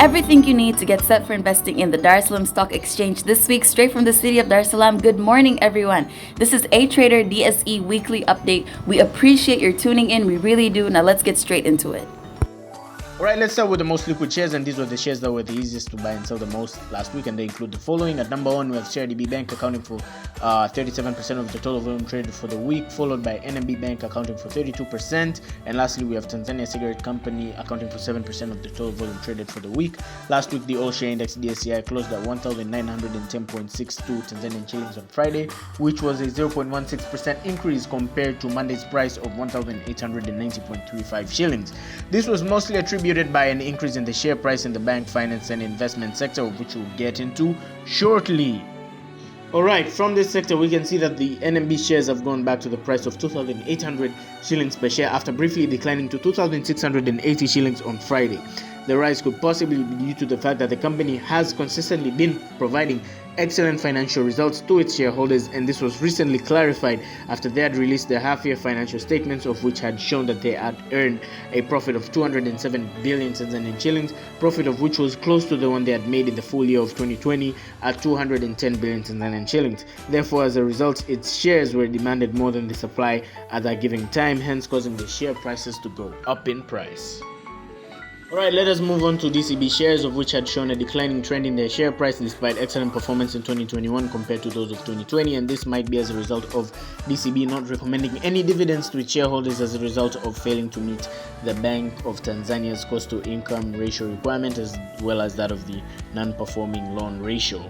Everything you need to get set for investing in the Dar es Salaam Stock Exchange this week, straight from the city of Dar es Salaam. Good morning, everyone. This is A Trader DSE Weekly Update. We appreciate your tuning in. We really do. Now let's get straight into it. Alright, let's start with the most liquid shares, and these were the shares that were the easiest to buy and sell the most last week, and they include the following. At number 1, we have CRDB Bank accounting for 37% of the total volume traded for the week, followed by NMB Bank accounting for 32%, and lastly we have Tanzania Cigarette Company accounting for 7% of the total volume traded for the week. Last week the all-share index DSE closed at 1,910.62 Tanzanian shillings on Friday, which was a 0.16% increase compared to Monday's price of 1,890.35 shillings. This was mostly attributed by an increase in the share price in the bank, finance and investment sector, of which we'll get into shortly. Alright, from this sector we can see that the NMB shares have gone back to the price of 2,800 shillings per share after briefly declining to 2,680 shillings on Friday. The rise could possibly be due to the fact that the company has consistently been providing excellent financial results to its shareholders, and this was recently clarified after they had released their half-year financial statements, of which had shown that they had earned a profit of 207 billion Tanzanian shillings, profit of which was close to the one they had made in the full year of 2020 at 210 billion Tanzanian shillings. Therefore, as a result, its shares were demanded more than the supply at that given time, hence causing the share prices to go up in price. Alright, let us move on to DCB shares, of which had shown a declining trend in their share price despite excellent performance in 2021 compared to those of 2020, and this might be as a result of DCB not recommending any dividends to its shareholders as a result of failing to meet the Bank of Tanzania's cost-to-income ratio requirement, as well as that of the non-performing loan ratio.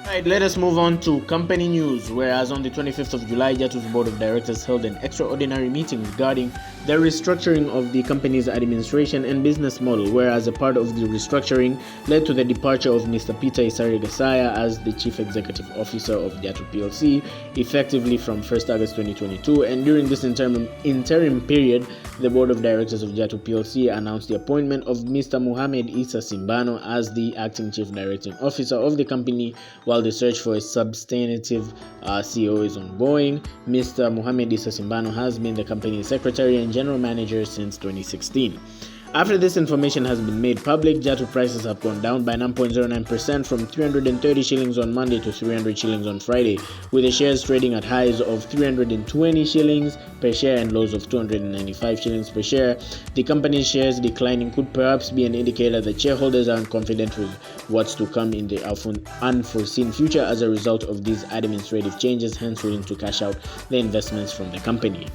Alright, let us move on to company news, whereas on the 25th of July, Jatu's board of directors held an extraordinary meeting regarding the restructuring of the company's administration and business model, whereas a part of the restructuring led to the departure of Mr. Peter Isari Gasaya as the Chief Executive Officer of Jatu PLC, effectively from 1st August 2022, and during this interim period, the board of directors of Jatu PLC announced the appointment of Mr. Mohamed Issa Simbano as the acting Chief Directing Officer of the company, while the search for a substantive CEO is ongoing. Mr. Mohamed Issa Simbano has been the company's secretary and general manager since 2016. After this information has been made public, Jatu prices have gone down by 9.09% from 330 shillings on Monday to 300 shillings on Friday, with the shares trading at highs of 320 shillings per share and lows of 295 shillings per share. The company's shares declining could perhaps be an indicator that shareholders aren't confident with what's to come in the unforeseen future as a result of these administrative changes, hence willing to cash out the investments from the company.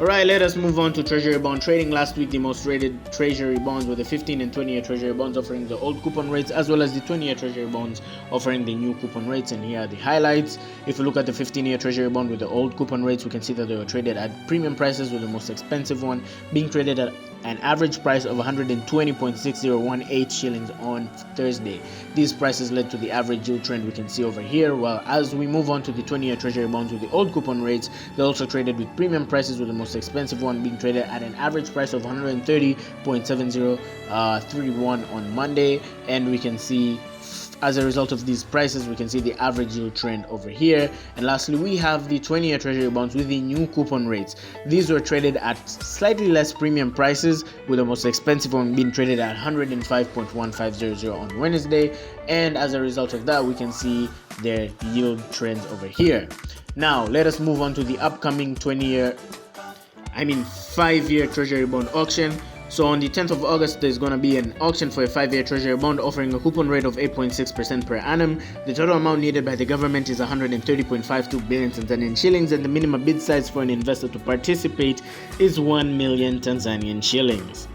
Alright, let us move on to Treasury bond trading. Last week, the most rated Treasury bonds were the 15 and 20-year Treasury bonds offering the old coupon rates, as well as the 20-year Treasury bonds offering the new coupon rates, and here are the highlights. If we look at the 15-year Treasury bond with the old coupon rates, we can see that they were traded at premium prices, with the most expensive one being traded at an average price of 120.6018 shillings on Thursday. These prices led to the average yield trend we can see over here, while as we move on to the 20-year Treasury bonds with the old coupon rates, they also traded with premium prices, with the most expensive one being traded at an average price of 130.7031 on Monday, and we can see as a result of these prices, we can see the average yield trend over here. And lastly, we have the 20-year Treasury bonds with the new coupon rates. These were traded at slightly less premium prices, with the most expensive one being traded at 105.1500 on Wednesday. And as a result of that, we can see their yield trends over here. Now, let us move on to the upcoming 5-year Treasury bond auction. So on the 10th of August, there's going to be an auction for a 5-year Treasury bond offering a coupon rate of 8.6% per annum. The total amount needed by the government is 130.52 billion Tanzanian shillings, and the minimum bid size for an investor to participate is 1 million Tanzanian shillings.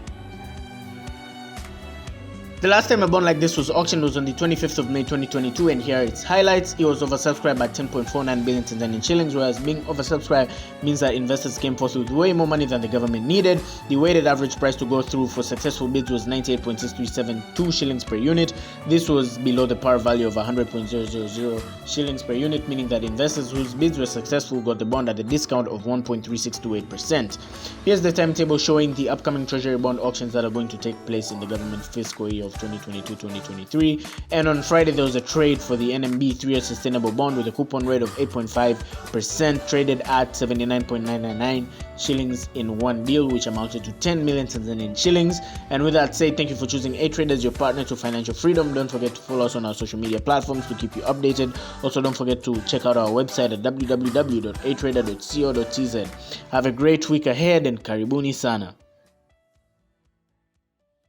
The last time a bond like this was auctioned was on the 25th of May 2022, and here are its highlights. It was oversubscribed by 10.49 billion Tanzanian shillings, whereas being oversubscribed means that investors came forth with way more money than the government needed. The weighted average price to go through for successful bids was 98.6372 shillings per unit. This was below the par value of 100.000 shillings per unit, meaning that investors whose bids were successful got the bond at a discount of 1.3628%. Here's the timetable showing the upcoming treasury bond auctions that are going to take place in the government fiscal year of of 2022-2023. And on Friday, there was a trade for the NMB 3-year sustainable bond with a coupon rate of 8.5%, traded at 79.999 shillings in one deal, which amounted to 10 million Tanzanian shillings. And with that said, thank you for choosing A-Trade as your partner to financial freedom. Don't forget to follow us on our social media platforms to keep you updated. Also, don't forget to check out our website at www.atrader.co.tz. Have a great week ahead and karibuni sana.